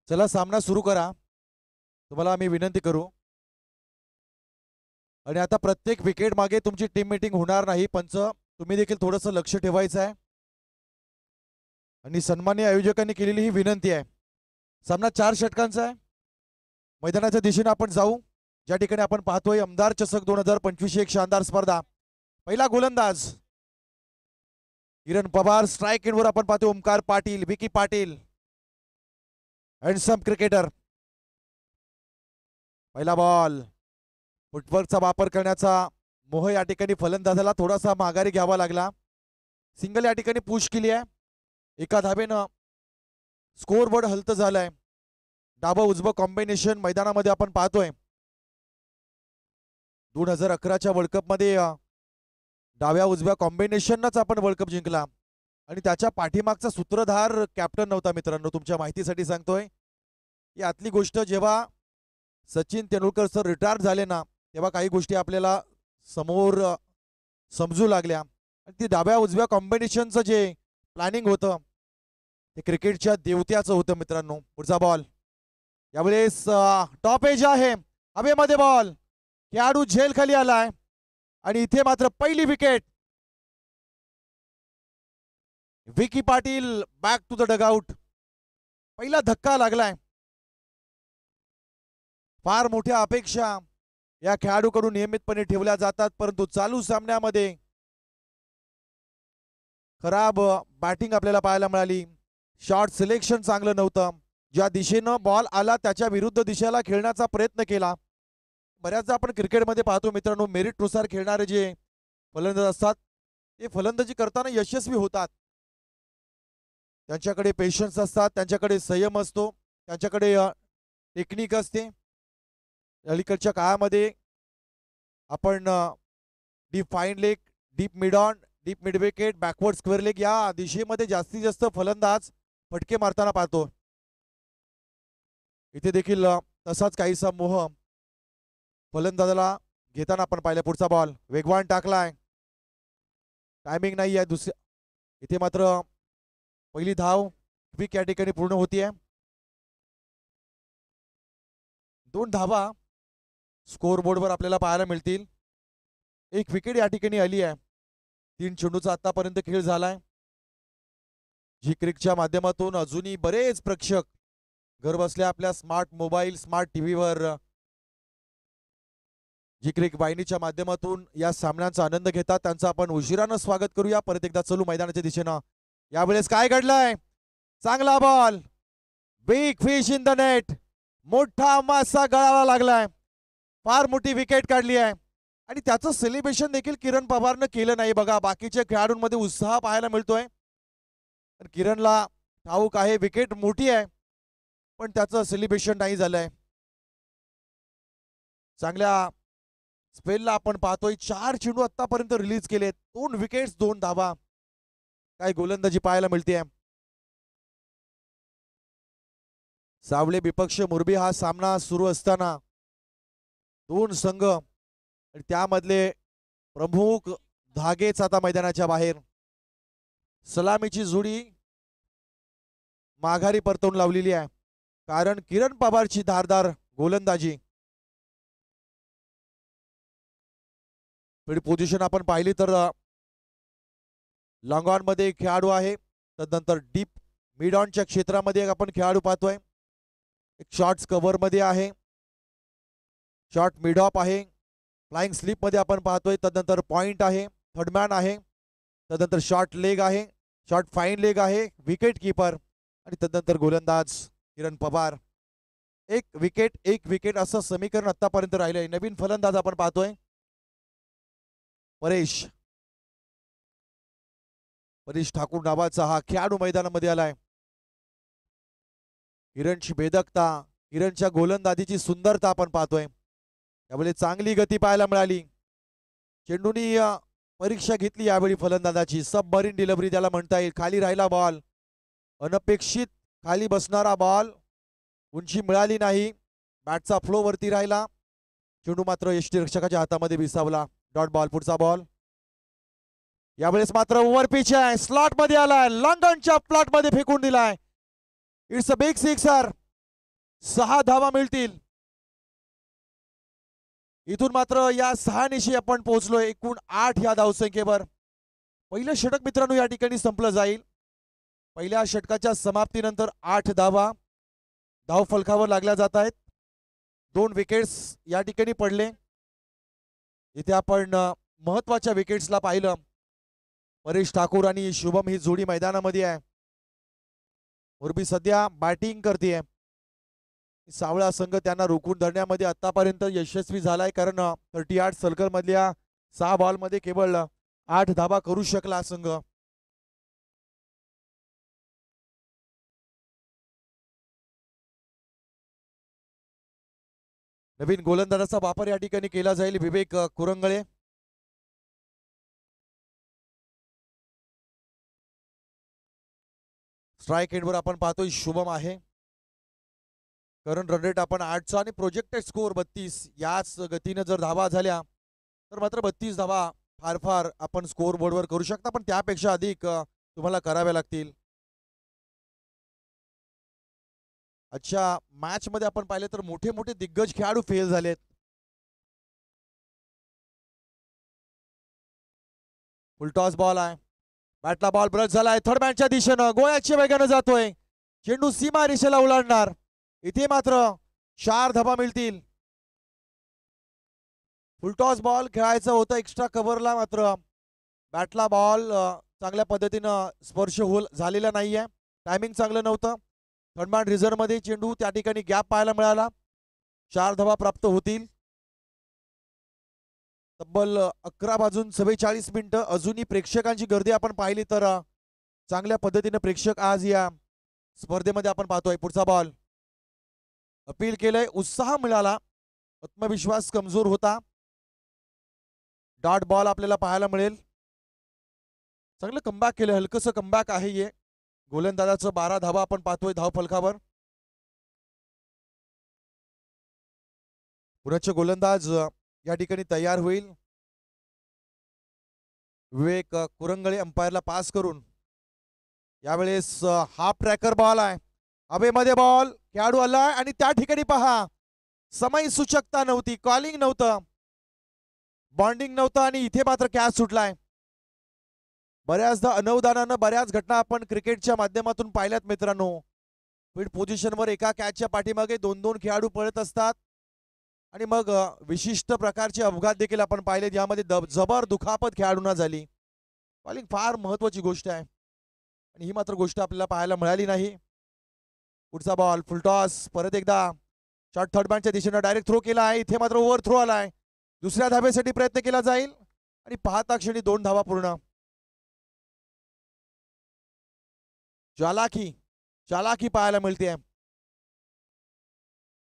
चला सामना सुरू करा. तुम्हाला आम्ही विनंती करू. आणि आता प्रत्येक विकेट मागे तुमची टीम मीटिंग होणार नाही. पंच तुम्ही देखील थोडंसं लक्ष ठेवायचं आहे. आणि सन्माननीय आयोजकांनी केलेली ही विनंती आहे. सामना 4 षटकांचा आहे. मैदानाच्या दिशेने आपण जाऊ. ज्या ठिकाणी आपण पाहतोय आमदार चषक 2025 एक शानदार स्पर्धा. पहिला गोलंदाज किरण पवार. स्ट्राईक एंडवर आपण पाहतोय ओमकार पाटील, विकी पाटील, हँडसम क्रिकेटर. पहिला बॉल. फुटवर्कचा वापर करण्याचा मोह या ठिकाणी फलंदाजाला थोडासा माघारी घ्यावा लागला. सिंगल या ठिकाणी पुश केली आहे. एका धावेनं स्कोर बोर्ड हलतं झालंय. डावं उजवं कॉम्बिनेशन मैदानामध्ये आपण पाहतोय. 2011च्या वर्ल्ड कप मध्ये डाव्या उजव्या कॉम्बिनेशनच आपण वर्ल्ड कप जिंकला. आणि त्याच्या पाठीमागचा सूत्रधार कॅप्टन नव्हता मित्रांनो. तुमच्या माहितीसाठी सांगतोय. यातली गोष्ट जेव्हा सचिन तेंडुलकर सर रिटायर झाले ना, तेव्हा काही गोष्टी आपल्याला समोर समजू लागल्या. आणि ती डाव्या उजव्या कॉम्बिनेशनचं जे प्लॅनिंग होतं ते क्रिकेटच्या देवत्याचं होतं मित्रांनो. पुढचा बॉल. यावेळेस टॉप एज आहे. हवेमध्ये बॉल. खेळाडू झेल खाली आलाय. आणि इथे मात्र पहिली wicket. Vicky Patil back to the dugout. पहिला धक्का लागलाय. फार मोठ्या अपेक्षा या खेळाडूकडून नियमितपणे ठेवल्या जातात, परंतु चालू सामन्यामध्ये खराब बॅटिंग आपल्याला पाहायला मिळाली. शॉट सिलेक्शन चांगलं नव्हतं. ज्या दिशेनं बॉल आला त्याच्या विरुद्ध दिशेला खेळण्याचा प्रयत्न केला. बऱ्याचदा आपण क्रिकेटमध्ये पाहतो मित्रांनो, मेरिटनुसार खेळणारे जे फलंदाज असतात ते फलंदाजी करताना यशस्वी होतात. त्यांच्याकडे पेशन्स असतात, त्यांच्याकडे संयम असतो, त्यांच्याकडे टेक्निक असते. अलीकडच्या काळामध्ये आपण deep fine leg, deep mid on, deep mid wicket, backward square leg या दिशेमध्ये जास्तीत जास्त फलंदाज फटके मारताना पाहतो. इथे देखील तसाच काहीसा मोह फलंदाजाला घेताना आपण पाहिलं. पुढचा बॉल वेगवान टाकलाय. टायमिंग नाही आहे. इथे मात्र पहिली धाव क्विक या ठिकाणी पूर्ण होतीये. 2 धावा स्कोर बोर्डवर आपल्याला पाहायला मिळतील. एक विकेट या ठिकाणी आली आहे. 3 चेंडूचा आतापर्यंत खेळ झालाय. जी क्रिकच्या माध्यमातून अजूनही बरेच प्रेक्षक घर बसल्या आपल्या स्मार्ट मोबाईल, स्मार्ट टीव्हीवर जी क्रिक वाहिनीच्या माध्यमातून या सामन्यांचा आनंद घेतात, त्यांचं आपण उशिरानं स्वागत करूया. परत एकदा चलू मैदानाच्या दिशेनं. यावेळेस काय घडलंय? चांगला ball. Big fish in the net. मोठा मासा गळाला लागलाय. फार मोठी विकेट काढली आहे. आणि त्याचं सेलिब्रेशन देखील किरण पवारनं केलं नाही. बघा बाकीच्या खेळाडूंमध्ये उत्साह पाहायला मिळतोय. किरणला ठाऊक आहे विकेट मोठी आहे, पण त्याचं सेलिब्रेशन नाही झालंय. चांगल्या स्पेलला आपण पाहतोय. 4 चेंडू आतापर्यंत रिलीज केलेत. 2 विकेट्स 2 धावा. काय गोलंदाजी पाहायला मिळते. सावळे विपक्ष मुरबी हा सामना सुरू असताना 2 संघ आणि त्यामधले प्रमुख धागेच आता मैदानाच्या बाहेर. सलामीची जोडी माघारी परतवून लावलेली आहे, कारण किरण पवारची धारदार गोलंदाजी. पोझिशन आपण पाहिली तर लॉंग ऑन मध्ये खेळाडू आहे. तदनंतर डीप मिड ऑनच्या क्षेत्रामध्ये आपण खेळाडू पाहतोय. एक शॉर्ट्स कव्हर मध्ये आहे, शॉर्ट मिड ऑफ आहे, फ्लाइंग स्लिप मध्ये आपण पाहतोय. तदनंतर पॉइंट आहे, थर्डमॅन आहे, तदनंतर शॉर्ट लेग आहे, शॉर्ट फाईन लेग आहे, विकेट कीपर आणि तदनंतर गोलंदाज किरण पवार. एक विकेट असं समीकरण आतापर्यंत राहिलंय. नवीन फलंदाज आपण पाहतोय परेश ठाकूर नावाचा हा खेळाडू मैदानामध्ये आलाय. किरणची भेदकता, किरणच्या गोलंदाजीची सुंदरता आपण पाहतोय. यावेळी चांगली गती पाहायला मिळाली. चेंडूनी परीक्षा घेतली यावेळी फलंदाजाची. सबमरीन डिलिव्हरी त्याला म्हणता येईल. खाली राहिला बॉल, अनपेक्षित खाली बसणारा बॉल. उंची मिळाली नाही. बॅटचा फ्लो वरती राहिला. चेंडू मात्र यष्टीरक्षकाच्या हातामध्ये विसावला. Dot ball. पुढचा बॉल. यावेळेस मात्र ओव्हर पिच आहे. स्लॉट मध्ये आलाय. लॉंगॉनच्या प्लॉट मध्ये फेकून दिलाय. It's a big sixer. 6 धावा मिळतील. इथून मात्र या 6 निशी आपण पोहोचलोय एकूण 8 या धावसंख्येवर. पहिलं षटक मित्रांनो या ठिकाणी संपलं जाईल. पहिल्या षटकाच्या समाप्तीनंतर 8 धावा धाव फलकावर लागल्या जात आहेत. 2 विकेट्स या ठिकाणी पडले. इथे आपण महत्वाच्या विकेट्सला पाहिलं. परेश ठाकूर आणि शुभम ही जोडी मैदानामध्ये आहे. उर्बी सध्या बॅटिंग करते. सावळा संघ त्यांना रोखून धरण्यामध्ये आतापर्यंत यशस्वी झालाय, कारण 38 सर्कल मधल्या 6 बॉल मध्ये केवळ 8 धावा करू शकला संघ. नवीन गोलंदाजाचा वापर या ठिकाणी केला जाईल. विवेक कुरंगळे. स्ट्राईक एंडवर आपण पाहतोय शुभम आहे. करंट रन रेट आपण 8चा आणि प्रोजेक्टेड स्कोअर 32. याच गतीने जर धावा झाल्या तर मात्र 32 धावा फार फार आपण स्कोअर बोर्डवर करू शकता, पण त्यापेक्षा अधिक तुम्हाला कराव्या लागतील. अच्छा, मॅच मध्ये आपण पाहिले तर मोठे मोठे दिग्गज खेळाडू फेल झालेत. फुलटॉस बॉल आहे. बॅटला बॉल ब्रश झालाय. थर्ड मॅनच्या दिशेनं गोळ्याच्या वेगानं जातोय. चेंडू सीमा रेषेला ओलांडणार. इथे मात्र 4 धावा मिळतील. फुलटॉस बॉल खेळायचं होतं एक्स्ट्रा कव्हरला, मात्र बॅटला बॉल चांगल्या पद्धतीनं स्पर्श झालेला नाहीये. टायमिंग चांगलं नव्हतं. थर्डमॅन रिझर्व्ह मध्ये चेंडू त्या ठिकाणी गॅप पाहायला मिळाला. 4 धावा प्राप्त होतील. तब्बल 11 वाजून 44 मिनिटं. अजूनही प्रेक्षकांची गर्दी आपण पाहिली तर चांगल्या पद्धतीने प्रेक्षक आज या स्पर्धेमध्ये आपण पाहतोय. पुढचा बॉल अपील केलंय. उत्साह मिळाला. आत्मविश्वास कमजोर होता. डॉट बॉल आपल्याला पाहायला मिळेल. चांगलं कमबॅक केलं. हलकसं कमबॅक आहे हे. गोलंदाजाचं 12 धावा आपण पाहतोय धाव फलकावर. पुण्याचे गोलंदाज या ठिकाणी तयार होईल. विवेक कुरंगळे अंपायरला पास करून. यावेळेस हाफ ट्रॅकर बॉल आहे. हवेमध्ये बॉल खेळाडू आलाय आणि त्या ठिकाणी पहा, समय सूचकता नव्हती, कॉलिंग नव्हतं, बॉन्डिंग नव्हतं आणि इथे मात्र कॅच सुटलाय. बऱ्याचदा अनवधानानं बऱ्याच घटना आपण क्रिकेटच्या माध्यमातून पाहिल्यात मित्रांनो. फील्ड पोझिशनवर एका कॅचच्या पाठीमागे 2-2 खेळाडू पळत असतात आणि मग विशिष्ट प्रकारचे अपघात देखील आपण पाहिले, ज्यामध्ये जबर दुखापत खेळाडूंना झाली. कॉलिंग फार महत्वाची गोष्ट आहे आणि ही मात्र गोष्ट आपल्याला पाहायला मिळाली नाही. पुढचा बॉल फुलटॉस. परत एकदा शॉर्ट थर्ड बॅटच्या दिशेने डायरेक्ट थ्रो केला आहे. इथे मात्र ओव्हर थ्रो आलाय. दुसऱ्या धाब्यासाठी प्रयत्न केला जाईल आणि पाहता क्षणी 2 धावा पूर्ण. चालाकी चालाकी पाहायला मिळते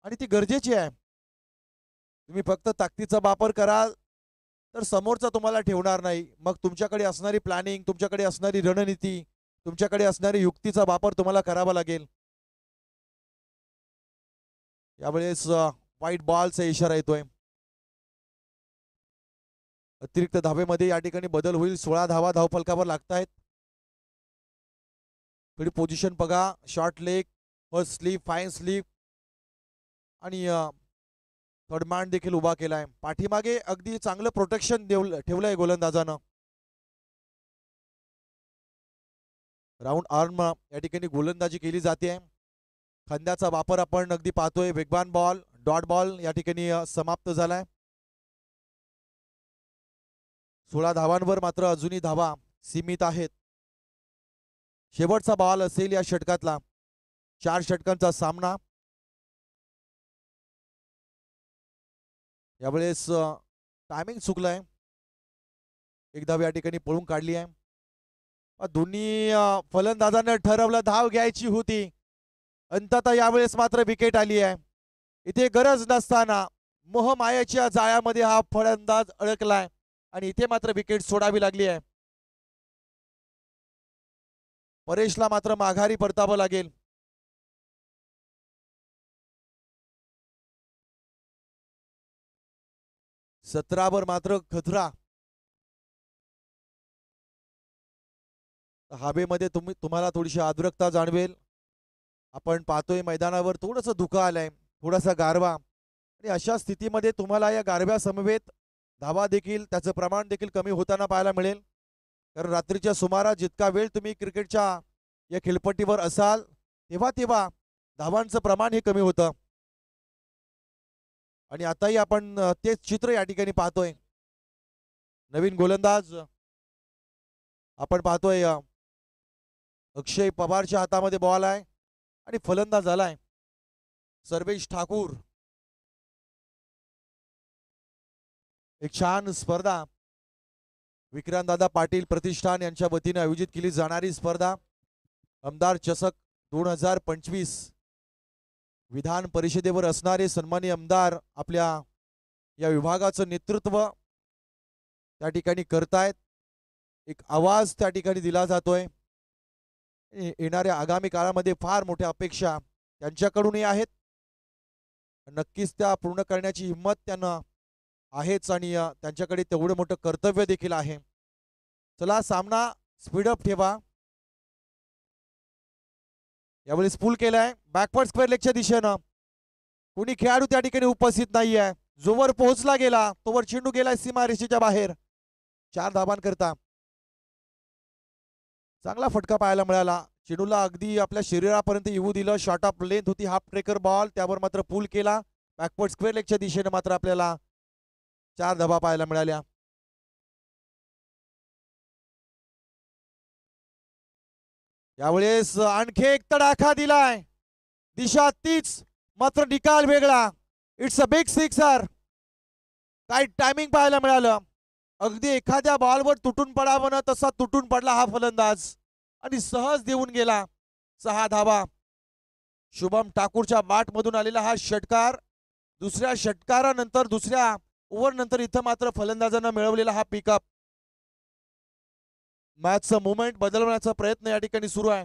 आणि ती गरजेची आहे. तुम्ही फक्त ताकदीचा वापर कराल तर समोरचा तुम्हाला ठेवणार नाही. मग तुमच्याकडे असणारी प्लॅनिंग, तुमच्याकडे असणारी रणनीती, तुमच्याकडे असणारी युक्तीचा वापर तुम्हाला करावा लागेल. यावेळेस व्हाईट बॉलचा इशारा येतोय. अतिरिक्त धावेमध्ये या ठिकाणी बदल होईल. 16 धावा धावफलकावर लागतायत. थोडी पोझिशन बघा. Short leg, first sleep, fine sleep आणि थर्ड मॅन देखील उभा केलाय. पाठीमागे अगदी चांगलं प्रोटेक्शन ठेवलंय गोलंदाजानं. राऊंड आर्म या ठिकाणी गोलंदाजी केली जाते. खांद्याचा वापर आपण अगदी पाहतोय. वेगवान बॉल, डॉट बॉल या ठिकाणी समाप्त झालाय. 16 धावांवर मात्र अजूनही धावा सीमित आहेत. शेवटचा बॉल असेल या षटकातला. 4 षटकांचा सामना. यावेळेस टायमिंग चुकलाय. एक धाव या ठिकाणी पळून काढली आहे. दोन्ही फलंदाजांनी ठरवलं धाव घ्यायची होती. अंततः यावेळेस मात्र विकेट आली आहे. इथे गरज नसताना मोहमायाच्या जाळ्यामध्ये हा फलंदाज अडकलाय आणि इथे मात्र विकेट सोडावी लागली आहे. परेशला मात्र माघारी परतावं लागेल. सतरावर मात्र खतरा. हवेमध्ये तुम्हाला थोडीशी आर्द्रकता जाणवेल. आपण पाहतोय मैदानावर थोडंसं धुकं आलंय, थोडासा गारवा, आणि अशा स्थितीमध्ये तुम्हाला या गारव्या समवेत धावा देखील त्याचं प्रमाण देखील कमी होताना पाहायला मिळेल. कारण रात्रीच्या सुमारास जितका वेळ तुम्ही क्रिकेटच्या या खेळपट्टीवर असाल तेव्हा तेव्हा धावांचं प्रमाण हे कमी होतं. आणि आताही आपण तेच चित्र या ठिकाणी पाहतोय. नवीन गोलंदाज आपण पाहतोय अक्षय पवारच्या हातामध्ये बॉल आहे आणि फलंदाज झालाय सर्वेश ठाकूर. एक छान स्पर्धा विक्रांतदादा पाटील प्रतिष्ठान यांच्या वतीने आयोजित केली जाणारी स्पर्धा आमदार चषक 2025 विधान परिषदेवर असणारे सन्माननीय आमदार आपल्या या विभागाचं नेतृत्व त्या ठिकाणी करतायत. एक आवाज त्या ठिकाणी दिला जातोय. येणाऱ्या आगामी काळामध्ये फार मोठ्या अपेक्षा त्यांच्याकडूनही आहेत. नक्कीच त्या पूर्ण करण्याची हिंमत त्यांना आहेच आणि त्यांच्याकडे तेवढं मोठं कर्तव्य देखील आहे. चला सामना स्पीडअप ठेवा. यावेळेस पुल केलाय बॅकवर्ड स्क्वेअर लेगच्या दिशेनं. कोणी खेळाडू त्या ठिकाणी उपस्थित नाहीये. जोवर पोहोचला गेला तोवर चेंडू गेलाय सीमारेषेच्या बाहेर. 4 धावांकरता चांगला फटका पाहायला मिळाला. चेंडूला अगदी आपल्या शरीरापर्यंत येऊ दिलं. शॉर्ट ऑफ लेंथ होती, हाफ ट्रेकर बॉल, त्यावर मात्र पुल केला. बॅकवर्ड स्क्वेअर लेगच्या दिशेनं मात्र आपल्याला 4 धावा पाहायला मिळाल्या. यावेळेस आणखी एक तडाखा दिलाय. दिशा तीच मात्र निकाल वेगळा. It's a big sixer. काय टायमिंग पाहायला मिळालं. अगदी एखाद्या बॉलवर तुटून पडावं ना तसा तुटून पडला हा फलंदाज आणि सहज देऊन गेला 6 धावा. शुभम ठाकूरच्या मधून आलेला हा षटकार. दुसऱ्या षटकारानंतर दुसऱ्या ओव्हर नंतर इथं मात्र फलंदाजानं मिळवलेला हा पिकअप. मॅचचं मुवमेंट बदलवण्याचा प्रयत्न या ठिकाणी सुरू आहे.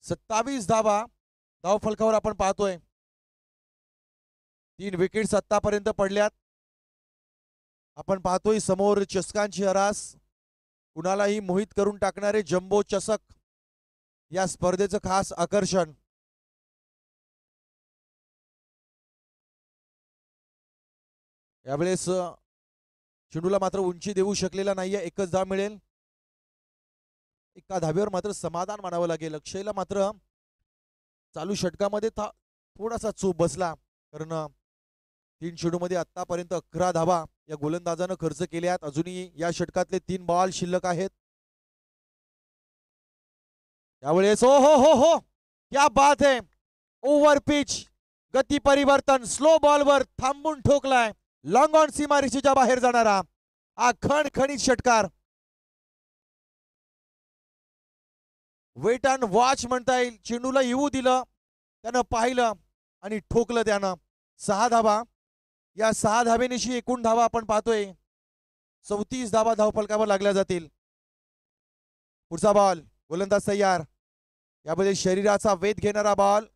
27 धावा धावफलकावर आपण पाहतोय. 3 विकेट्स आतापर्यंत पडल्यात. आपण पाहतोय समोर चषकांची हरास. कुणालाही मोहित करून टाकणारे जम्बो चषक या स्पर्धेचं खास आकर्षण. यावेळेस चेंडूला मात्र उंची देऊ शकलेला नाहीये. एकच धाव मिळेल. एका धावेवर मात्र समाधान मानावं लागेल. अक्षयला मात्र चालू षटकामध्ये थोडासा चूप बसला. कारण 3 चेंडूमध्ये आतापर्यंत 11 धावा या गोलंदाजानं खर्च केल्यात. अजूनही या षटकातले 3 बॉल शिल्लक आहेत. यावेळेस हो हो हो हो क्या बात है. ओव्हर पिच गती परिवर्तन स्लो बॉलवर थांबून ठोकलाय. लॉंग ऑन सीमारेषेच्या बाहेर जाणारा हा खणखणीत षटकार. वेट अँड वॉच म्हणता येईल. चेंडूला येऊ दिलं, त्यानं पाहिलं आणि ठोकलं त्यानं. 6 धावा. या 6 धावेनिशी एकूण धावा आपण पाहतोय 34 धावा धावफलकावर लागल्या जातील. पुढचा बॉल गोलंदाज तयार. यामध्ये शरीराचा वेध घेणारा बॉल.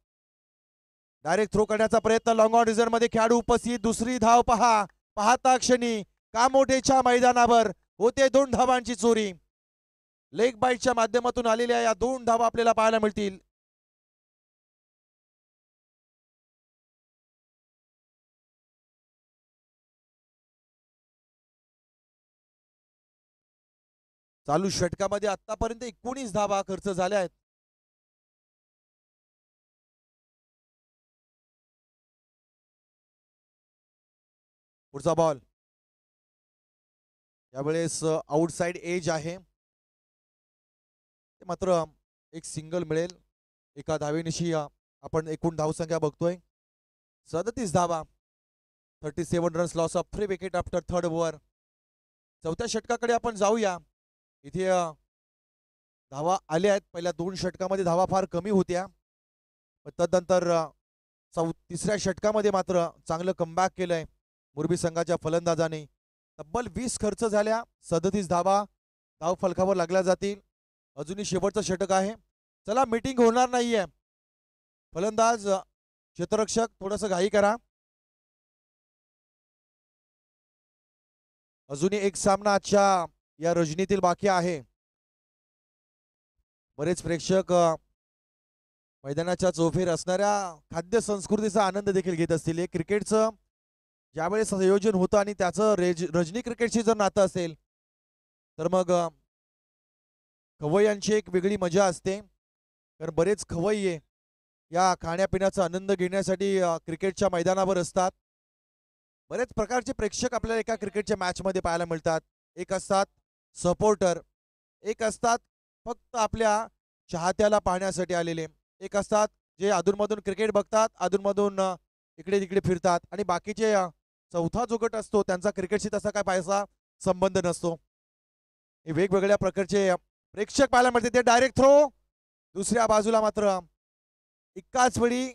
डायरेक्ट थ्रो करण्याचा प्रयत्न. लॉंग ऑन रिझन मध्ये खेळाडू उपस्थित. दुसरी धाव पहा. पाहता क्षणी कामोठेच्या मैदानावर होते 2 धावांची चोरी. लेग बाईटच्या माध्यमातून आलेल्या या 2 धावा आपल्याला पाहायला मिळतील. चालू षटकामध्ये आतापर्यंत 19 धावा खर्च झाल्या आहेत. पुढचा बॉल यावेळेस आउटसाइड एज आहे. मात्र एक सिंगल मिळेल. एका धावेनिशी आपण एकूण धावसंख्या बघतोय 37 धावा. 37 runs loss of 3 wicket after 3rd over. चौथ्या षटकाकडे आपण जाऊया. इथे धावा आल्या आहेत. पहिल्या 2 षटकामध्ये धावा फार कमी होत्या. तदनंतर 3ऱ्या षटकामध्ये मात्र चांगलं कमबॅक केलंय मुरबी संघाच्या फलंदाजाने. तब्बल 20 खर्च झाल्या. 37 धावा धाव फलकावर लागल्या जातील. अजूनही शेवटचं षटक आहे. चला मीटिंग होणार नाहीये. फलंदाज क्षेत्ररक्षक थोडंसं घाई करा. अजूनही एक सामना आजच्या या रजनीतील बाकी आहे. बरेच प्रेक्षक मैदानाच्या चौफेर असणाऱ्या खाद्य संस्कृतीचा आनंद देखील घेत असतील. हे क्रिकेटचं ज्यावेळेस संयोजन होतं आणि त्याचं रजनी क्रिकेटशी जर नातं असेल तर मग खवय्यांची एक वेगळी मजा असते. कारण बरेच खवय्ये या खाण्यापिण्याचा आनंद घेण्यासाठी क्रिकेटच्या मैदानावर असतात. बरेच प्रकारचे प्रेक्षक आपल्याला एका क्रिकेटच्या मॅचमध्ये पाहायला मिळतात. एक असतात सपोर्टर, एक असतात फक्त आपल्या चाहत्याला पाहण्यासाठी आलेले, एक असतात जे अधूनमधून क्रिकेट बघतात, अधूनमधून इकडे तिकडे फिरतात, आणि बाकीचे चौथा जो गट असतो त्यांचा क्रिकेटशी तसा काय फारसा संबंध नसतो. हे वेगवेगळ्या प्रकारचे प्रेक्षक पाहायला मिळते. ते डायरेक्ट थ्रो, दुसऱ्या बाजूला मात्र एकाच वेळी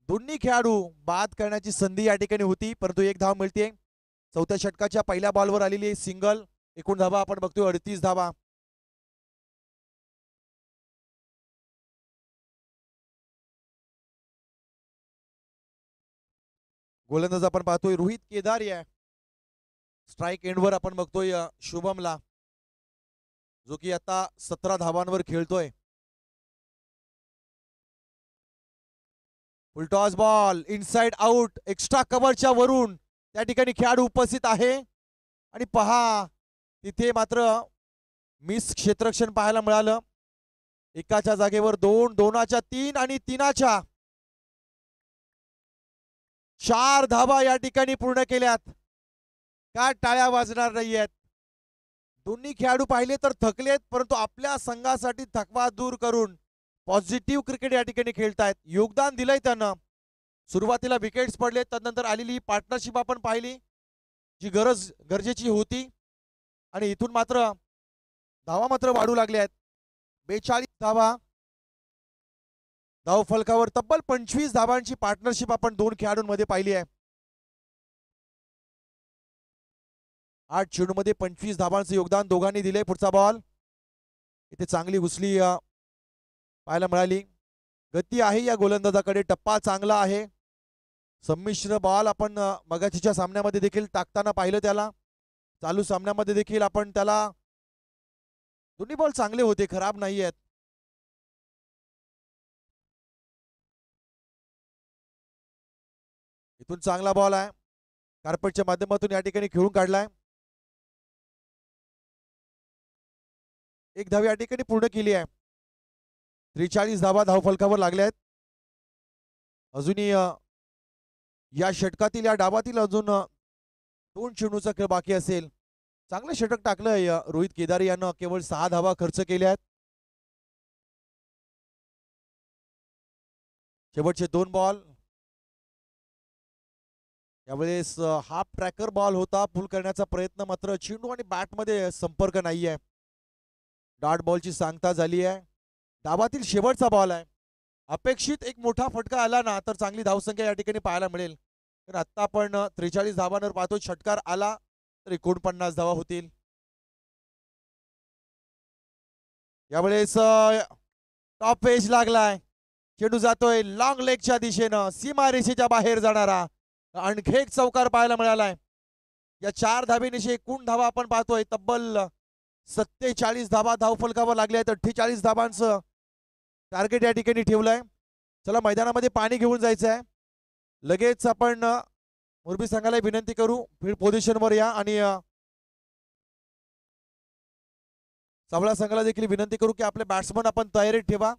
दोन्ही खेळाडू बाद करण्याची संधी या ठिकाणी होती, परंतु एक धाव मिळते. चौथ्या षटकाच्या पहिल्या बॉलवर आलेली सिंगल. एकूण धावा आपण बघतोय 38 धावा. गोलंदाज आपण पाहतोय रोहित केदारी आहे. स्ट्राईक एंडवर आपण बघतोय शुभमला, जो की आता 17 धावांवर खेळतोय. Full toss ball inside out, extra कव्हरच्या वरून त्या ठिकाणी खेळाडू उपस्थित आहे. आणि पहा तिथे मात्र मिस क्षेत्ररक्षण पाहायला मिळालं. एकाच्या जागेवर दोन, दोनाच्या तीन आणि तीनाच्या 4 धावा या ठिकाणी पूर्ण केल्यात. का टाळ्या वाजणार नाहीयेत? दोन्ही खेळाडू पाहिले तर थकलेत, परंतु आपल्या संघासाठी थकवा दूर करून पॉझिटिव्ह क्रिकेट या ठिकाणी खेळतायत. योगदान दिलंय त्यानं. सुरुवातीला विकेट्स पडले, त्यानंतर आलेली पार्टनरशिप आपण पाहिली जी गरजेची होती, आणि इथून मात्र धावा मात्र वाढू लागल्या आहेत. 42 धावा धाव फलकावर. तब्बल 25 धावांची पार्टनरशिप आपण दोन खेळाडूंमध्ये पाहिली आहे. 8 चेंडूमध्ये 25 धावांचं योगदान दोघांनी दिले. पुढचा बॉल इथे चांगली घुसली पाहायला मिळाली. गती आहे या गोलंदाजाकडे, टप्पा चांगला आहे. संमिश्र बॉल आपण मगाचीच्या सामन्यामध्ये देखील टाकताना पाहिलं त्याला. चालू सामन्यामध्ये देखील आपण त्याला, दोन्ही बॉल चांगले होते, खराब नाही आहेत. इथून चांगला बॉल आहे, कार्पेटच्या माध्यमातून या ठिकाणी खेळून काढलाय. एक धाव या ठिकाणी पूर्ण केली आहे. 43 धावा धावफलकावर लागल्या आहेत. अजूनही या षटकातील, या डावातील अजून 2 चेंडूचा खेळ बाकी असेल. चांगलं षटक टाकलंय रोहित केदारी यानं, केवळ 6 धावा खर्च केल्या आहेत. शेवटचे 2 बॉल. यावेळेस हाफ ट्रॅकर बॉल होता, पुल करण्याचा प्रयत्न, मात्र चेंडू आणि बॅटमध्ये संपर्क नाहीये. डॉट बॉलची सांगता झाली आहे. डावातील शेवटचा बॉल आहे. अपेक्षित एक मोठा फटका आला ना तर चांगली धावसंख्या या ठिकाणी पाहायला मिळेल. तर आता आपण 43 धावांवर पाहतो. षटकार आला तर 49 धावा होतील. यावेळेस टॉप एज लागलाय. चेंडू जातोय लॉंग लेगच्या दिशेनं, सीमा रेषेच्या बाहेर जाणारा आणखी एक चौकार पाहायला मिळालाय. या 4 धावेनिशी एकूण धावा आपण पाहतोय तब्बल 47 धावा धावफलकावर लागल्या आहेत. 48 धावांचं टार्गेट या ठिकाणी ठेवलंय. चला मैदानामध्ये पाणी घेऊन जायचं आहे. लगेच आपण मुरबी संघाला विनंती करू, फील्ड पोझिशनवर या, आणि सावळा संघाला देखील विनंती करू की आपले बॅट्समन आपण तयारीत ठेवा.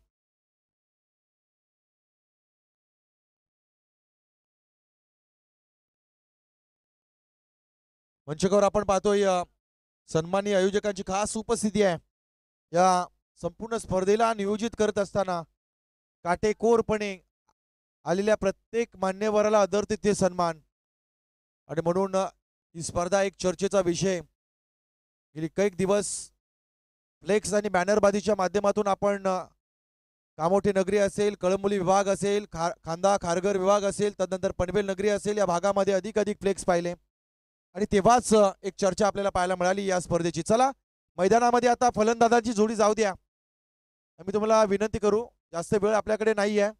मंचकावर आपण पाहतोय सन्माननीय आयोजकांची खास उपस्थिती आहे. या संपूर्ण स्पर्धेला नियोजित करत असताना काटेकोरपणे आलेल्या प्रत्येक मान्यवराला आदर तिथे सन्मान, आणि म्हणून ही स्पर्धा एक चर्चेचा विषय. गेली कैक दिवस फ्लेक्स आणि बॅनरबाजीच्या माध्यमातून आपण कामोठे नगरी असेल, कळंबोली विभाग असेल, खांदा खारघर विभाग असेल, तदनंतर पनवेल नगरी असेल, या भागामध्ये अधिक फ्लेक्स पाहिले, आणि तेव्हाच एक चर्चा आपल्याला पाहायला मिळाली या स्पर्धेची. चला मैदानामध्ये आता फलंदाजांची जोडी जाऊ द्या. आम्ही तुम्हाला विनंती करू, जास्त वेळ आपल्याकडे नाही आहे.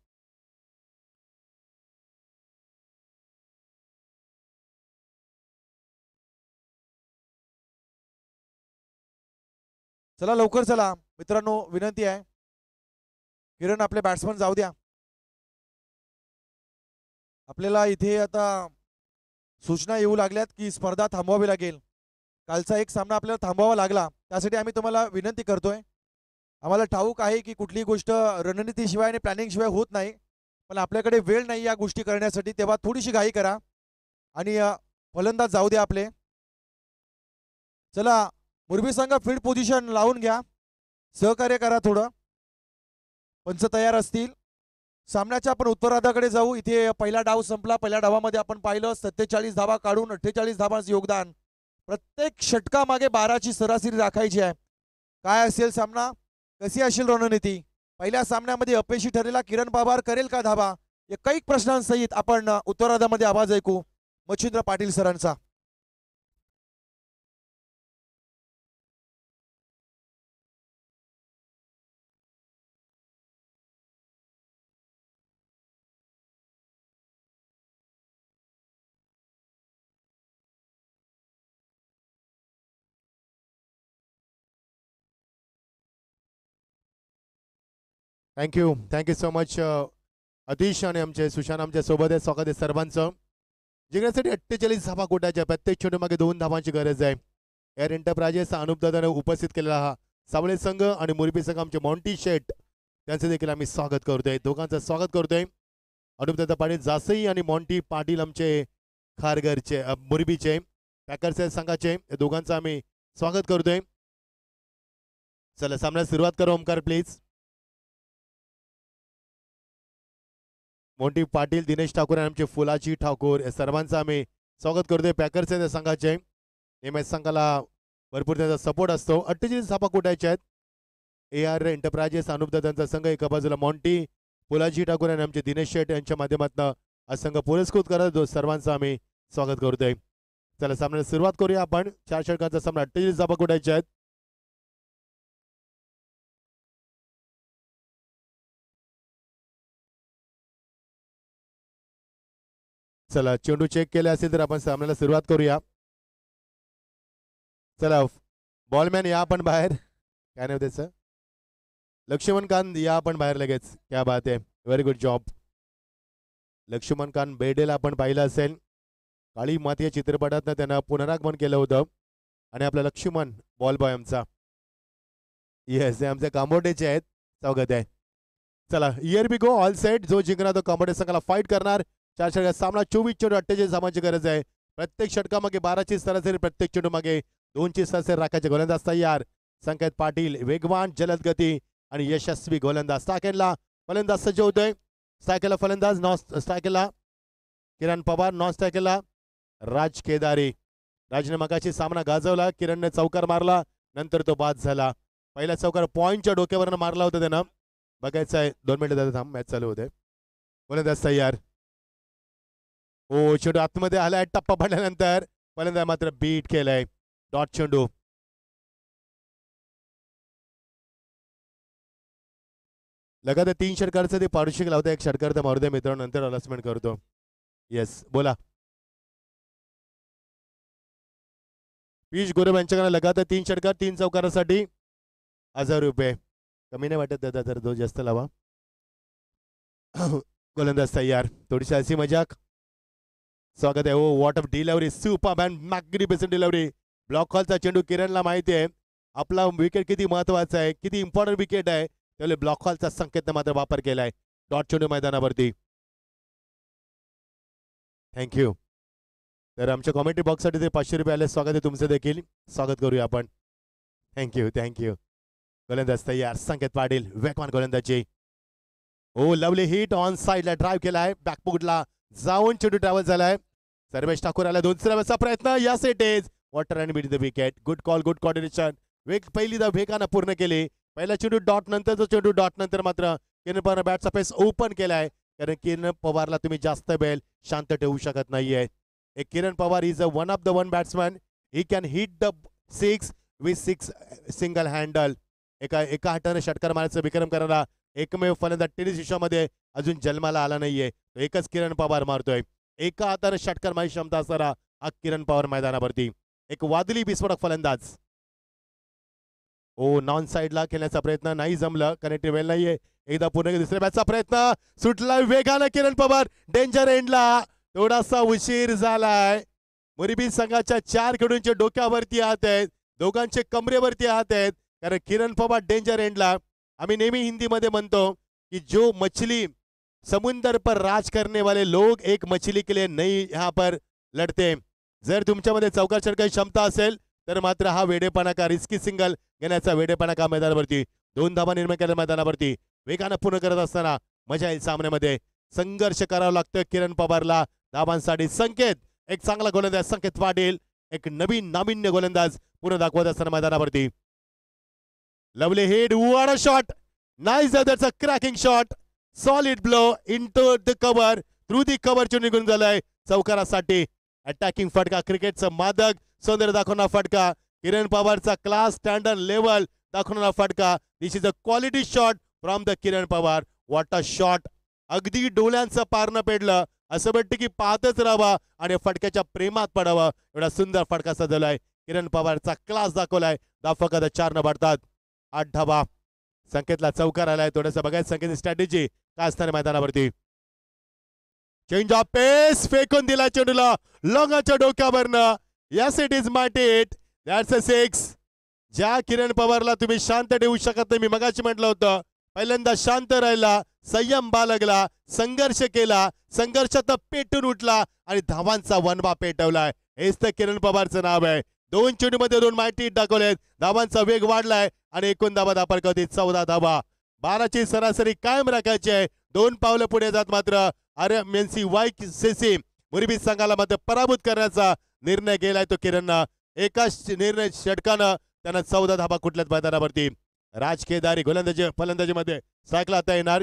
चला लवकर चला मित्रांनो, विनंती आहे. किरण आपले बॅट्समन जाऊ द्या. आपल्याला इथे आता सूचना येऊ लागल्यात की स्पर्धा थांबवावी लागेल. कालचा एक सामना आपल्याला थांबवावा लागला, त्यासाठी आम्ही तुम्हाला विनंती करतोय. आम्हाला ठाऊक आहे की कुठलीही गोष्ट रणनीतीशिवाय आणि प्लॅनिंगशिवाय होत नाही, पण आपल्याकडे वेळ नाही या गोष्टी करण्यासाठी, तेव्हा थोडीशी घाई करा आणि फलंदाज जाऊ द्या आपले. चला, मुरबी संघ फील्ड पोझिशन लावून घ्या, सहकार्य करा थोडं. पंच तयार असतील. सामन्याच्या आपण उत्तरार्धाकडे जाऊ. इथे पहिला डाव संपला. पहिल्या डावामध्ये आपण पाहिलं 47 धावा काढून 48 धावांचं योगदान. प्रत्येक षटकामागे 12ची सरासरी राखायची आहे. काय असेल सामना, कशी असेल रणनीती, पहिल्या सामन्यामध्ये अपयशी ठरलेला किरण पवार करेल का धावा, या कैक प्रश्नांसहित आपण उत्तरार्धामध्ये आवाज ऐकू मच्छिंद्र पाटील सरांचा. थँक्यू सो मच अतिश आणि आमचे सुशांत आमच्या सोबत आहे. स्वागत आहे सर्वांचं. जिंकण्यासाठी 48 धावा कोटाच्या प्रत्येक चेंडूमागे 2 धावांची गरज आहे. एअर एंटरप्राइजेस अनुप दादाने उपस्थित केलेला हा सावळे संघ आणि मुरबी संघ आमचे मॉन्टी शेट, त्यांचे देखील आम्ही स्वागत करतोय. दोघांचं स्वागत करतोय. अनुप दादा पाटील जासई आणि मॉन्टी पाटील आमचे खारघरचे मुरबीचे पॅकर्स संघाचे, या दोघांचं आम्ही स्वागत करतोय. चला सामन्याला सुरुवात करू. ओमकार प्लीज. मोंटी पाटील, दिनेश ठाकूर आणि आमचे फुलाची ठाकूर, या सर्वांचं आम्ही स्वागत करतोय. पॅकर्स त्या संघाचे एम एस संघाला भरपूर त्याचा सपोर्ट असतो. 48 धावा कोटायच्या आहेत. AR एंटरप्राइजेस अनुप दादांचा संघ, एका बाजूला मॉन्टी, फुलाजी ठाकूर आणि आमचे दिनेश शेट यांच्या माध्यमातून हा संघ पुरस्कृत करत सर्वांचं आम्ही स्वागत करतोय. चला सामन्याला सुरुवात करूया आपण. 4 षटकांचा सामना, 48 धावा कोटायच्या आहेत. चला चेंडू चेक केले असेल तर आपण सामन्याला सुरुवात करूया. चला बॉलमॅन या आपण बाहेर. काय नाव त्याचं, लक्ष्मण कांत या आपण बाहेर लगेच. क्या बात आहे, very good job. Laxman Kant बेडेला आपण पाहिलं असेल, काळी माती या चित्रपटातनं त्यानं पुनरागमन केलं होतं. आणि आपला लक्ष्मण बॉल बॉय आमचा, येस हे आमचे कांबोटेचे आहेत. स्वागत आहे. चला here we go, all set. जो जिंकणार तो कांबोटे संघाला फाईट करणार. 4 षटकात सामना, 24 चेंडू 48 धावांची गरज आहे. प्रत्येक षटकामागे 12ची सरासरी, प्रत्येक चेंडू मागे 2ची सरासरी राखायचे. गोलंदाज तयार. संकेत पाटील वेगवान, जलद गती आणि यशस्वी गोलंदाज. स्ट्रायकेला फलंदाज सज्ज होतोय. स्ट्रायकेला फलंदाज, नॉन स्ट्रायकेला किरण पवार, नॉन स्ट्रायकेला राज केदारी. राजने मगाशी सामना गाजवला. किरणने चौकार मारला, नंतर तो बाद झाला. पहिला चौकार पॉईंटच्या डोक्यावरनं मारला होता त्यानं. बघायचं आहे, 2 मिनिटं दादा थांब, मॅच चालू होते. गोलंदाज तयार. हो चेंडू आतमध्ये आलाय. टप्पा पडल्यानंतर फलंदाज मात्र बीट केलाय. डॉट चेंडू. लगातार 3 षटकांचं ते पारितोषिक लावतं. 1 षटकार तर मारू दे मित्रांनो, नंतर अनाउन्समेंट करतो. येस बोला. पीयूष गोरब यांच्याकडे लगातार 3 षटकार 3 चौकारासाठी 1000 रुपये. कमी नाही वाटत दादा, तर 2 जास्त लावा. गोलंदाज तयार. थोडीशी हसी मजाक. स्वागत आहे. Oh what of delivery, superman, magnificent delivery. Block हॉलचा चेंडू किरणला माहिती आहे आपला विकेट किती महत्वाचा आहे, किती इम्पॉर्टंट विकेट आहे. त्यावेळी ब्लॉक हॉलचा संकेतनं मात्र वापर केलाय. डॉट चेंडू मैदानावरती. थँक्यू. तर आमच्या कॉमेंट्री बॉक्ससाठी ते 500 रुपये आले. स्वागत आहे तुमचं देखील. स्वागत करूया आपण. थँक्यू. गोलंदाज तयार. संकेत पाटील वेगवान गोलंदाजी. ओ लवली हिट ऑन साईडला ड्राईव्ह केलाय. बॅकफुटला जाऊन चेंडू ट्रॅव्हल झालाय. सर्वेश ठाकूर आला. 2रा प्रयत्न. Yes it is water and beat the wicket. Good call, good coordination. पहिली वेगानं पूर्ण केली. पहिला चेंडू डॉट नंतरचा चेंडू डॉट नंतर मात्र किरण पवार बॅटचा पेस ओपन केलाय. कारण किरण पवारला तुम्ही जास्त वेळ शांत ठेवू शकत नाहीये. एक Kiran Pawar is a one of the one batsman. He can hit the 6 with 6 single handle. एका हाताने षटकार मारायचं विक्रम करायला एकमेव फलंदाज टेनिस विश्वामध्ये अजून जन्माला आला नाहीये. तो एकच किरण पवार मारतोय. एका हाताने षटकार मारण्याची क्षमता असणारा हा किरण पवार मैदानावरती. एक वादळी विस्फोटक फलंदाज. ओ नॉन साईडला खेळण्याचा प्रयत्न नाही जमलं. कनेक्टिव्ह वेल नाहीये. एकदा पुन्हा दुसऱ्या मॅचचा प्रयत्न सुटला वेगानं किरण पवार डेंजर एंडला थोडासा उशीर झालाय. मुरबी संघाच्या 4 खेळाडूंच्या डोक्यावरती हात आहेत, दोघांचे कमरेवरती हात आहेत, कारण किरण पवार डेंजर एंडला. आम्ही नेहमी हिंदीमध्ये म्हणतो कि जो मछली समुंदर पर राज करने वाले लोग एक मछली के लिए नहीं यहाँ पर लढते. जर तुमच्यामध्ये चौकार षटकार क्षमता असेल तर मात्र हा वेडेपणा का रिस्की सिंगल घेण्याचा वेडेपणा का मैदानावरती 2 धावा निर्माण केल्या मैदानावरती वेगानं पूर्ण करत असताना मजा येईल सामन्यामध्ये. संघर्ष करावा लागतोय किरण पवारला धावांसाठी. संकेत एक चांगला गोलंदाज संकेत पाटील एक नवीन नाविन्य गोलंदाज पुन्हा दाखवत असताना मैदानावरती. Lovely hit what a shot nice that's a cracking shot solid blow into the cover through the cover निघून झालाय चौकारासाठी. अटॅकिंग फटका क्रिकेटचं मादक सौंदर्य दाखवणारा फटका किरण पवारचा क्लास स्टँडर्ड लेवल दाखवणारा फटका. This is a quality shot from the Kiran Pawar. What a shot अगदी डोळ्यांचं पारणं पेडलं असं वाटतं की पाहतच राहावा आणि फटक्याच्या प्रेमात पडावं एवढा सुंदर फटका सजवलाय. किरण पवारचा क्लास दाखवलाय. धावा फक्त 4 न भरतात 8 धावा. संकेतला चौकार आलाय. थोडंसं बघायचं संकेत स्ट्रॅटेजी काय असणार मैदानावरती. चेंज ऑफ पेस फेकून दिला चेंडूला लॉंगाच्या डोक्यावरनं. यस इट इज माय टेट दॅट्स अ 6. ज्या किरण पवारला तुम्ही शांत ठेवू शकत नाही मी मगाशी म्हटलं होतं पहिल्यांदा शांत राहिला संयम बाळगला संघर्ष केला संघर्षात पेटून उठला आणि धावांचा वनवा पेटवलाय. हेच तर किरण पवारचं नाव आहे. 2 चेंडूमध्ये 2 मायटी दाखवलेत. धावांचा वेग वाढलाय आणि एकूण धावा दापल होती 14 धावा. 12ची सरासरी कायम राखायची आहे. 2 पावलं पुढे जात मात्र आरएमएनसी वायसीसी मुरबी संघाला मात्र पराभूत करण्याचा निर्णय केलाय तो किरणनं. एकाच निर्णय षटकानं त्यांना 14 धावा कुठल्याच मैदानावरती. राज केदारी फलंदाजीमध्ये सायकला आता येणार.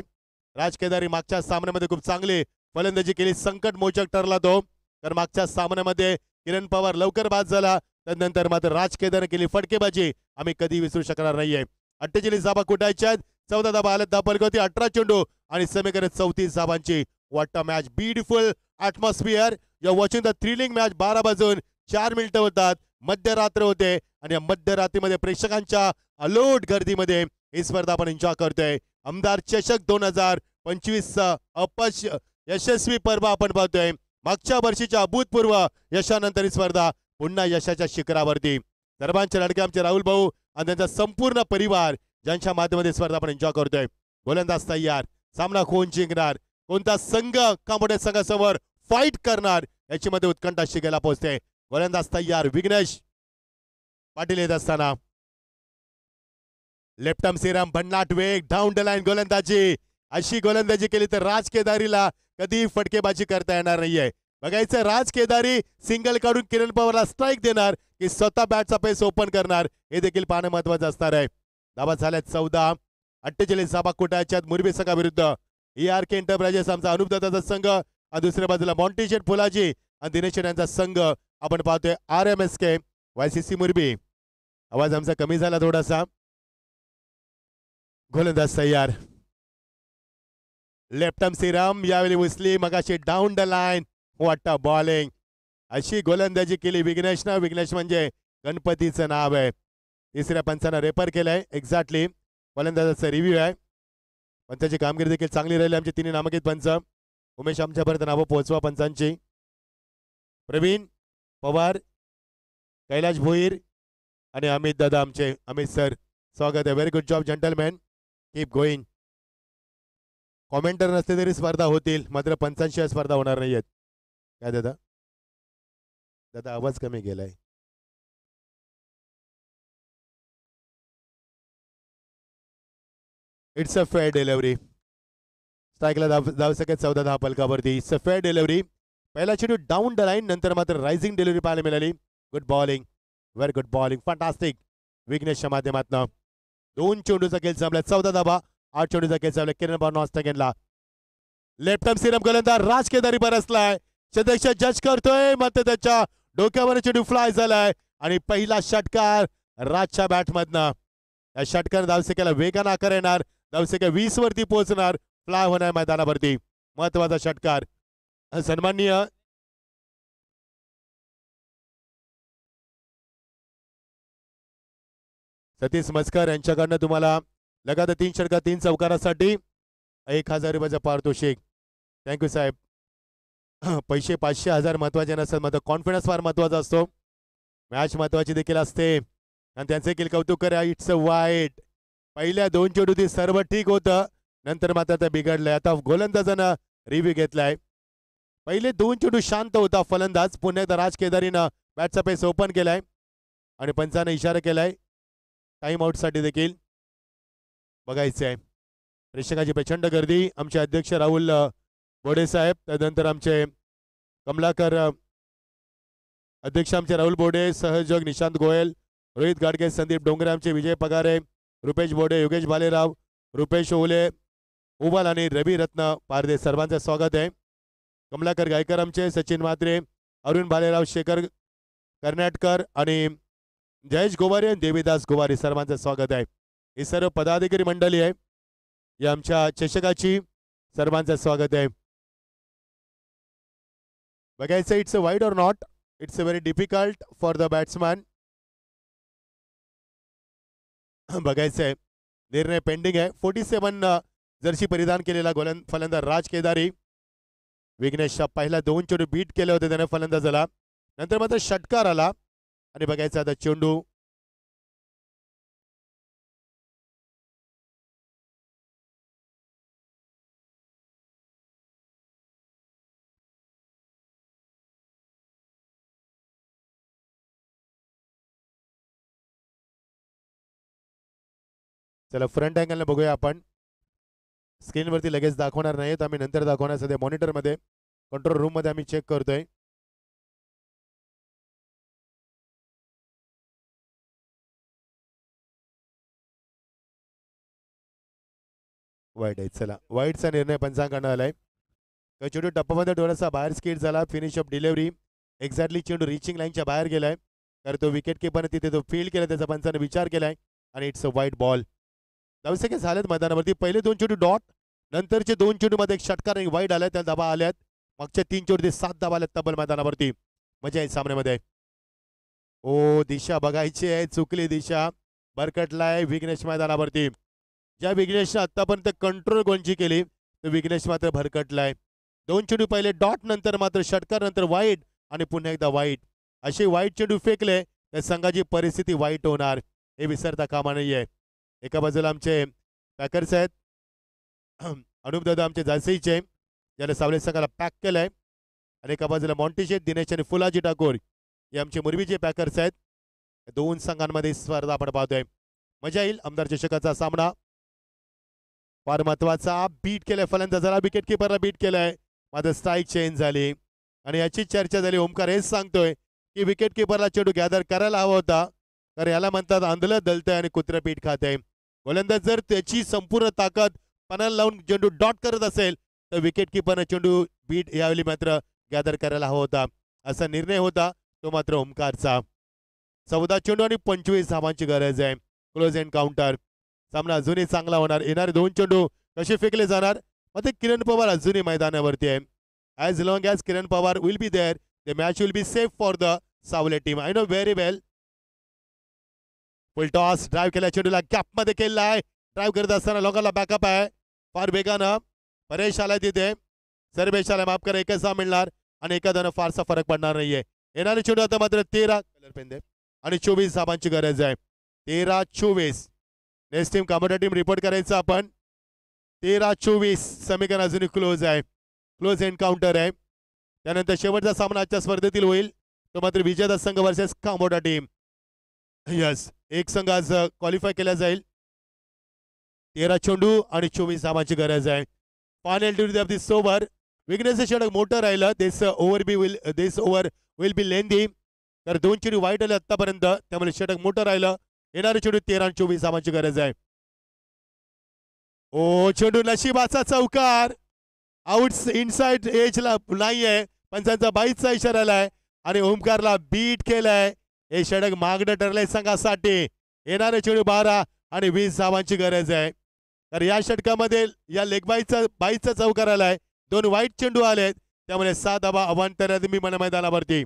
राज केदारी मागच्या सामन्यामध्ये खूप चांगली फलंदाजी केली. संकट मोचक ठरला तो तर मागच्या सामन्यामध्ये किरण पवार लवकर बाद झाला. त्यानंतर मात्र राज केदारने केली फटकेबाजी आम्ही कधी विसरू शकणार नाहीये. 48 धावा कुठायच्या आहेत. 14 धावा आल्या दापल होती 18 चेंडू आणि समीकरण 34 धावांची. What a match beautiful atmosphere you are watching the thrilling match. 12 वाजून 4 मिनिटं होतात. मध्यरात्र होते आणि या मध्यरात्रीमध्ये प्रेक्षकांच्या अलोट गर्दीमध्ये ही स्पर्धा आपण एन्जॉय करतोय. आमदार चषक 2025 यशस्वी पर्व आपण पाहतोय. मागच्या वर्षीच्या अभूतपूर्व यशानंतर ही स्पर्धा पुन्हा यशाच्या शिखरावरती. सर्वांचे लाडके आमचे राहुल भाऊ आणि त्यांचा संपूर्ण परिवार ज्यांच्या माध्यमातून स्पर्धा आपण एन्जॉय करतोय. गोलंदाज तयार. सामना कोण जिंकणार कोणता संघ कांबोडे संघासमोर फाईट करणार याची मध्ये उत्कंठा शिकायला पोहोचते. गोलंदाज तयार. विघ्नेश पाटील येत असताना लेफ्ट आर्म सिरम भन्नाट वेग डाऊन द लाईन गोलंदाजी. अशी गोलंदाजी केली तर राज केदारीला कधी फटकेबाजी करता येणार नाहीये. बघायचं राज केदारी सिंगल काढून किरण पवारला स्ट्राईक देणार की स्वतः बॅटचा पेस ओपन करणार हे देखील पाहणं महत्वाचं असणार आहे. धावा झाल्यात 14. 48 धावा कुटायच्यात मुरबी संघाविरुद्ध ERK एंटरप्राइजेस आमचा अनुपदाचा संघ आणि दुसऱ्या बाजूला मॉन्टेशन फुलाजी आणि दिनेश यांचा संघ आपण पाहतोय RMSK YCC मुरबी. आवाज आमचा कमी झाला थोडासा. गोलंदाज तयार. लेफ्ट आर्म सिरम यावेळी उचली मगाशी down the line. What a bowling. अशी गोलंदाजी केली विघ्नेशनं. विघ्नेश म्हणजे गणपतीचं नाव आहे. तिसऱ्या पंचानं रेफर केलंय एक्झॅक्टली. गोलंदाजाचा रिव्ह्यू आहे. पंचाची कामगिरी देखील चांगली राहिली आमचे 3 नामांकित पंच. उमेश आमच्यापर्यंत नावं पोहोचवा पंचांची. प्रवीण पवार कैलाश भोईर आणि अमित दादा आमचे अमित सर स्वागत आहे. Very good job gentleman keep going. Commentator नसते तरी स्पर्धा होतील मात्र पंचांशी स्पर्धा होणार नाही आहेत. काय दादा दादा आवाज कमी गेलाय. It's a fair delivery. स्ट्राईकला धाव सगळ्यात 14 धावा पलकावरती. It's a fair delivery. पहिला चेंडू डाऊन द लाईन नंतर मात्र रायझिंग डिलिव्हरी पाहायला मिळाली. Good bowling very good bowling fantastic विघ्नेशच्या माध्यमातून. 2 चेंडूचा खेळ संपला 14 धावा. 8 चेंडूचा खेळ संपला. किरण पवार नॉन सेकंडला. लेफ्ट आर्म सिरम गोलंदाज राज केदारी बरसलाय. सदस्य जज करतोय मात्र त्याच्या डोक्यावर चेंडू फ्लाय झालाय आणि पहिला षटकार राजच्या बॅटमधनं. या षटकार धावसंख्येला वेगानं आकार येणार. धावसंख्या 20 वरती पोहोचणार. फ्लाय होणार मैदानावरती. महत्वाचा षटकार. सन्माननीय सतीश मस्कर यांच्याकडनं तुम्हाला लगातार 3 षटकार 3 चौकारासाठी 1000 रुपयाचं पारितोषिक. थँक्यू साहेब. पैसे 500 1000 महत्वाचे नसतात, मात्र कॉन्फिडन्स फार महत्वाचा असतो. मॅच महत्वाची देखील असते आणि त्यांचे देखील कौतुक करा. इट्स अ वाईट. पहिल्या 2 चेंडूत सर्व ठीक होतं, नंतर मात्र ते बिघडलंय. आता गोलंदाजानं रिव्ह्यू घेतलाय. पहिले 2 चेंडू शांत होता फलंदाज. पुन्हा एकदा राज केदारीनं बॅटचा पेस ओपन केलाय आणि पंचानं इशारा केलाय टाइम आउटसाठी देखील. बघायचंय. प्रेक्षकाची प्रचंड गर्दी. आमचे अध्यक्ष राहुल बोडे साहेब, त्यानंतर आमचे कमलाकर अध्यक्ष आमचे राहुल बोडे, सहयोजक निशांत गोयल, रोहित गाडगे, संदीप डोंगरे, आमचे विजय पगारे, रुपेश बोडे, योगेश भालेराव, रुपेश ओले, उबाल आणि रवी रत्न पारदे, सर्वांचं स्वागत आहे. कमलाकर गायकर आमचे, सचिन म्हात्रे, अरुण भालेराव, शेखर कर्नाटकर आणि जयेश गोवारी आणि देवीदास गोवारी, सर्वांचं स्वागत आहे. ही सर्व पदाधिकारी मंडळी आहे या आमच्या चषकाची. सर्वांचं स्वागत आहे. बघायचं it's a wide or not. It's a very difficult for the batsman. बघायचंय. निर्णय पेंडिंग आहे. 47 जर्सी परिधान केलेला फलंदाज राज केदारी. विघ्नेशच्या पहिल्या 2 चेंडू बीट केले होते त्याने फलंदाजाला, नंतर मात्र षटकार आला आणि बघायचा आता चेंडू चला फ्रंट अँगलने बघूया आपण. स्क्रीनवरती लगेच दाखवणार नाहीत, आम्ही नंतर दाखवणार. सध्या मॉनिटरमध्ये कंट्रोल रूममध्ये आम्ही चेक करतोय. वाईट आहे. चला वाईटचा निर्णय पंचांकडनं आलाय. चेंडू टप्प्यामध्ये थोडासा बाहेर स्किड झाला. फिनिश ऑफ डिलिव्हरी एक्झॅक्टली चेंडू रिचिंग लाईनच्या बाहेर गेलाय, तर तो विकेट किपरने तिथे तो फील्ड केला, त्याचा पंचाने विचार केलाय आणि इट्स अ वाईट बॉल. धावसंख्या झालेत मैदानावरती. पहिले 2 चेंडू डॉट, नंतरचे 2 चेंडू मध्ये एक षटकार आणि वाईट आलाय, त्या धाबा आल्यात. मागच्या 3 चेंडू 7 धाबा आल्यात तब्बल मैदानावरती. मजा आहे सामन्यामध्ये. ओ दिशा बघायची आहे, चुकली दिशा. भरकटलाय विघ्नेश मैदानावरती. ज्या विघ्नेशने आतापर्यंत कंट्रोल गोलची केली, तो विघ्नेश मात्र भरकटलाय. 2 चेंडू पहिले डॉट, नंतर मात्र षटकार, नंतर वाईट आणि पुन्हा एकदा वाईट. असे वाईट चेंडू फेकले तर संघाची परिस्थिती वाईट होणार, हे विसरता कामा नाहीये. एका बाजूला आमचे पॅकर्स आहेत, अनुप दादा आमचे जायसीचे, ज्याने सावले संघाला पॅक केलंय, आणि एका बाजूला मॉन्टिशेत, दिनेश आणि फुलाजी ठाकूर हे आमचे मुरबीचे पॅकर्स आहेत. 2 संघांमध्ये स्पर्धा आपण पाहतोय. मजा येईल. आमदार चषकाचा सामना फार महत्वाचा. बीट केलाय फलंदाजाला, विकेट किपरला बीट केलाय, मात्र स्ट्राईक चेंज झाली आणि याची चर्चा झाली. ओमकार हेच सांगतोय की विकेट किपरला चेंडू गॅदर करायला हवा होता, तर याला म्हणतात आंधळं दलतंय आणि कुत्रं पीठ खातंय. गोलंदाज जर त्याची संपूर्ण ताकद पणाला लावून चेंडू डॉट करत असेल, तर विकेट किपरने चेंडू बीट यावेळी मात्र गॅदर करायला हवा होता, असा निर्णय होता तो मात्र ओमकारचा. 14 चेंडू आणि 25 धावांची गरज आहे. Close encounter. सामना अजूनही चांगला होणार. येणारे 2 चेंडू कसे फेकले जाणार, मग ते किरण पवार अजूनही मैदानावरती आहे. As long as Kiran Pawar will be there, the match will be safe for the Sawle team. I know very well. Full toss. Drive केला, चेंडूला गॅपमध्ये केलेला आहे. ड्राईव्ह करत असताना लोकांना बॅकअप आहे फार वेगानं. परेश आलाय तिथे, सर्वेश आलाय, माफ करा, एकच धाव मिळणार आणि एखाद्यानं फारसा फरक पडणार नाहीये. येणारे चेंडू आता मात्र 13 कलर पेन आणि 24 धावांची गरज आहे. 13-24. नेक्स्ट टीम कामोटा टीम रिपोर्ट करायचं आपण. 13-24 समीकरण अजूनही क्लोज आहे. क्लोज एन्काउंटर आहे. त्यानंतर शेवटचा सामना आजच्या स्पर्धेतील होईल, तो मात्र विजेता संघ वर्सेस कामोटा टीम. यस, एक संघ आज क्वालिफाय केला जाईल. 13 चेंडू आणि 24 धावांची गरज आहे. Final duty of this over. विघ्नेशचं षटक मोठं राहिलं, दिस ओव्हर विल बी लेंदी. तर 2 चेंडू वाईट आले आतापर्यंत, त्यामुळे षटक मोठं राहिलं. येणारे चेंडू 13 आणि 24 धावांची गरज आहे. ओ चेंडू नशिबाचा चौकार. आउट इनसाइड एजला नाहीये, पंचांचा 22चा इशारा आलाय आणि ओमकारला बीट केलंय. हे षटक मागणं ठरलंय संघासाठी. येणारे चेंडू 12 आणि 20 धावांची गरज आहे. तर या षटकामध्ये या लेग 22चा चौकार आलाय, 2 वाईट चेंडू आलेत, त्यामुळे 6 धावा अवांतर मी मन मैदानावरती.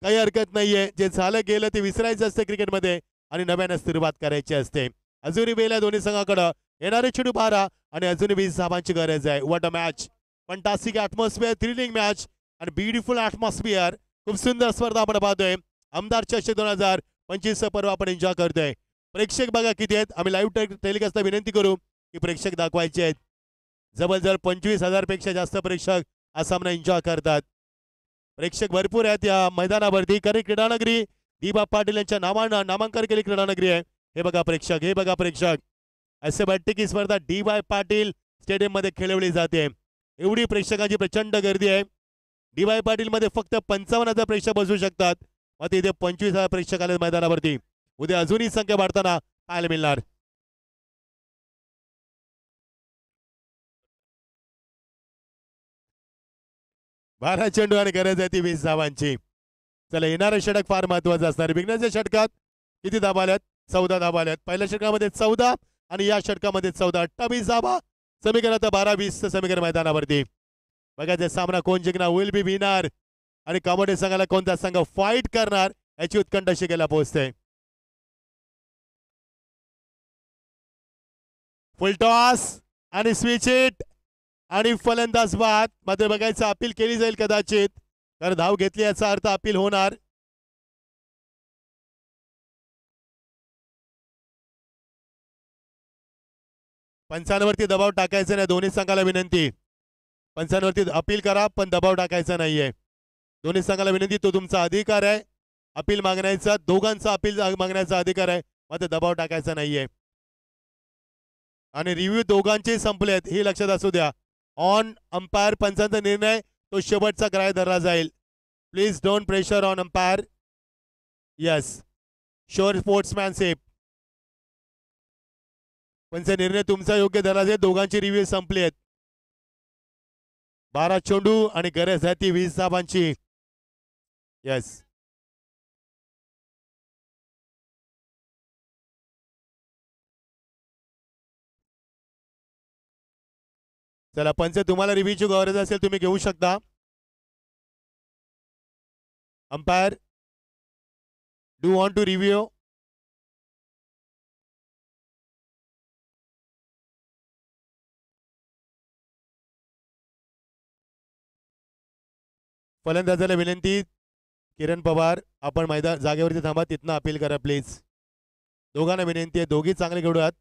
काही हरकत नाहीये, जे झालं गेलं ते विसरायचं असतं क्रिकेटमध्ये आणि नव्यानं सुरुवात करायची असते. अजूनही बेल आहे दोन्ही संघाकडं. येणारे चेंडू 12 आणि अजूनही 20 धावांची गरज आहे. What a match. Fantastic atmosphere, thrilling match आणि ब्युटिफुल ॲटमॉस्फिअर. खूप सुंदर स्पर्धा आपण पाहतोय. आमदार चषक 2025 पर्व आपण एन्जॉय करतोय. प्रेक्षक बघा किती आहेत. आम्ही लाईव्ह टेलिकास्टला विनंती करू की प्रेक्षक दाखवायचे आहेत. जवळजवळ 25,000 पेक्षा जास्त प्रेक्षक हा सामना एन्जॉय करतात. प्रेक्षक भरपूर आहेत या मैदानावरती. कारण क्रीडानगरी दीपा पाटील यांच्या नामांकन केली क्रीडानगरी आहे. हे बघा प्रेक्षक, हे बघा प्रेक्षक. असे वाटते की स्पर्धा डी.वाय. पाटील स्टेडियम मध्ये खेळवली जाते. एवढी प्रेक्षकांची प्रचंड गर्दी आहे. डी.वाय. पाटील मध्ये फक्त 55,000 प्रेक्षक बसू शकतात. मग इथे 25,000 प्रेक्षक आले मैदानावरती. उद्या अजूनही संख्या वाढताना पाहायला मिळणार. बारा चेंडू आणि गरज आहे ती 20 धावांची. चला येणारं षटक फार महत्वाचं असणार. विघ्नाच्या षटकात किती धाबा आल्यात? 14 धाबा आल्यात. पहिल्या षटकामध्ये 14 आणि या षटकामध्ये 14, 28 धाबा. समीकरण आता 12-20 समीकरण मैदानावरती. बघायचं सामना कोण जिंकणार, विल बी विनर आणि कॉमेडी संघाला कोणता संघ फाईट करणार याची उत्कंठ शिकायला पोहोचते. फुल टॉस आणि स्विच इट आणि फलंदाज बाद मध्ये बघायचं अपील केली जाईल कदाचित. कारण धाव घेतली याचा अर्थ अपील होणार. पंचांवरती दबाव टाकायचा नाही. दोन्ही संघाला विनंती. पंचांवरती अपील करा पण दबाव टाकायचा नाहीये. दोन्ही संघाला विनंती. तो तुमचा अधिकार आहे अपील मागण्याचा. दोघांचा अपील मागण्याचा अधिकार आहे. मात्र दबाव टाकायचा नाहीये. आणि रिव्ह्यू दोघांचे संपलेत हे लक्षात असू द्या. ऑन अंपायर पंचांचा निर्णय तो शेवटचा ग्राह्य धरला जाईल. Please don't pressure on umpire. Yes, sure sportsmanship. पंच निर्णय तुमचा योग्य धरला जाईल. दोघांची रिव्ह्यू संपली आहेत. 12 चेंडू आणि गरज आहे ती 20 धावांची. यस, चला पंच तुम्हाला रिव्ह्यूची गरज असेल तुम्ही घेऊ शकता. Umpire do want to review. फलंदाजाला विनंती. किरण पवार आपण मैदान जागेवरती थांबा. तिथनं अपील करा प्लीज. दोघांना विनंती आहे. दोघी चांगले खेळू आहेत.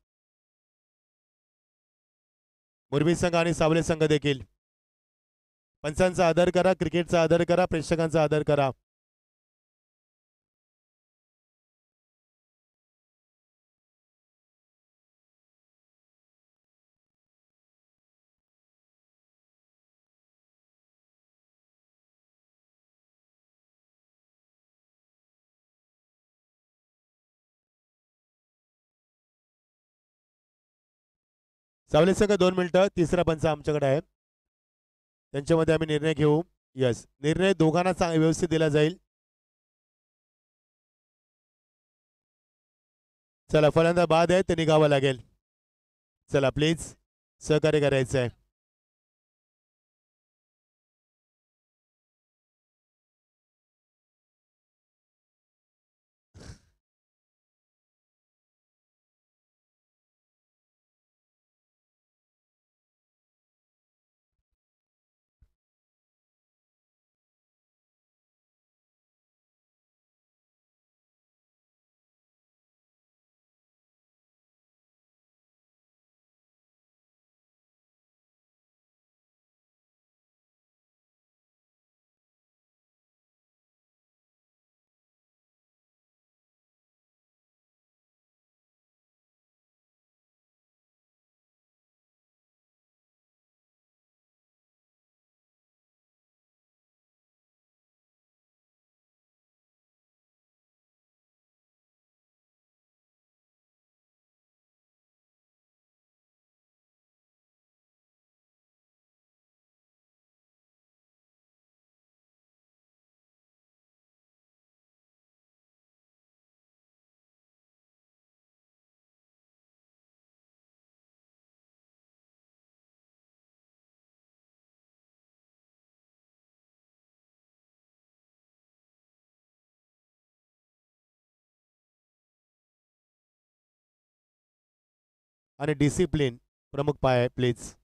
मुरबी संघ आणि सावले संघ देखील. पंचांचा आदर करा, क्रिकेटचा आदर करा, प्रेक्षकांचा आदर करा. सावले संघ 2 मिनिटं. तिसरा पंच आमच्याकडे आहे. त्यांच्यामध्ये आम्ही निर्णय घेऊ. यस, निर्णय दोघांना व्यवस्थित दिला जाईल. चला फलंदाज बाद आहे ते निघावं लागेल. चला प्लीज सहकार्य करायचं आहे. आणि डिसिप्लिन प्रमुख पाय आहे प्लीज.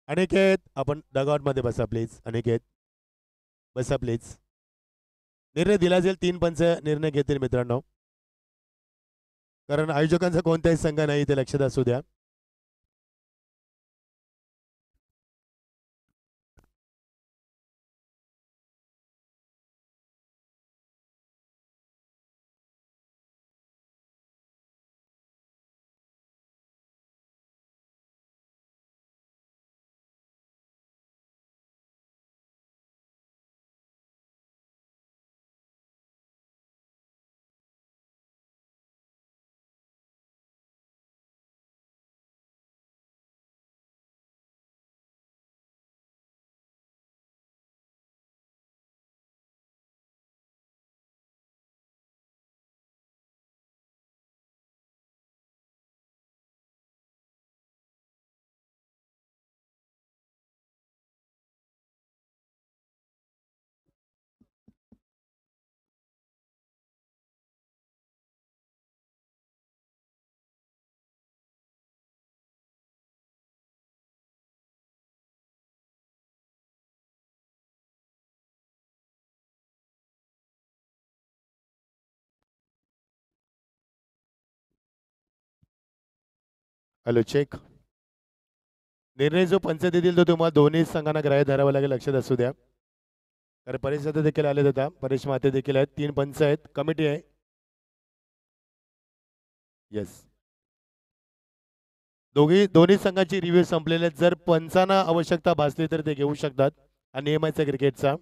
अनिकेत आपण डगआउटमध्ये बसा प्लीज. अनिकेत बसा प्लीज. निर्णय दिला जाईल 3 पंच निर्णय घेतील मित्रांनो, कारण आयोजकांचा कोणताही संघ नाही ते लक्षात असू द्या. Hello check. निर्णय जो पंच देतील तो तुम्हाला दोन्ही संघांना ग्राह्य धरावा लागेल, लक्षात असू द्या. कारण परेश दादा देखील आले होता, परेश माते देखील आहेत, 3 पंच आहेत, कमिटी आहे. येस, दोन्ही संघाची रिव्ह्यू संपलेले आहेत. जर पंचांना आवश्यकता भासली तर ते घेऊ शकतात. हा नियम आहे क्रिकेटचा.